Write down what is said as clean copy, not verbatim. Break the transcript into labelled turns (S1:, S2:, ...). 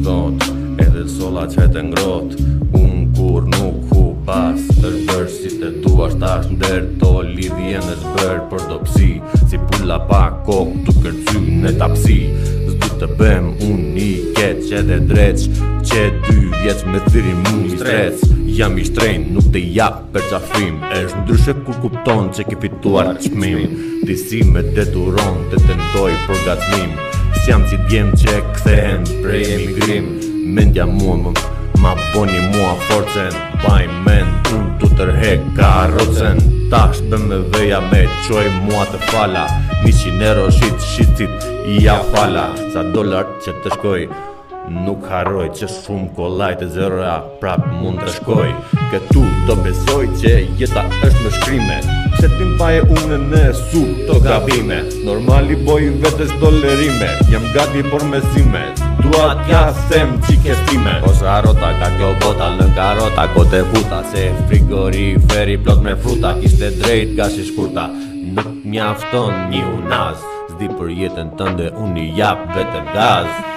S1: thot, edhe sola qete ngrot. Unë kur nuk hu pas, është bërë si të duash tash nder. To lidhjen është bërë për dopsi, si pulla pa kokë tu kërcy në tapsi. S'du të bëm unë i keq edhe dreq, që 2 vjeç me thiri mu i strec. Jam i shtrejn, nuk të jap për qafim, është ndryshe kur kupton që ke fituar çmim. Ti si me deturon të tentoj për gatmim, s'jam si djem që kthehen prej emigrim. Mendja mua ma boni mua forcen, baj mend unë tu tërhek karrocen. Tash BMW-ja me qoj mua të fala, 100 euro shqicit i ja fala. Sa dolar që të shkoj, nuk harroj që shumë kollaj të zeroja prap mund të shkoj. Këtu do besoj që jeta është me shkrime, se tim paje unë në su të gabime. Normali boj vetës tolerime, jam gati por me zime, dua t'ja them qike stime. Ose arota ka kjo bota, lën karota, kote futa, se frigoriferi plot me fruta. Kishte drejt gashi shkurta, nuk mjafton një unaz, s'di për jetën tënde unë i jap vetëm gaz.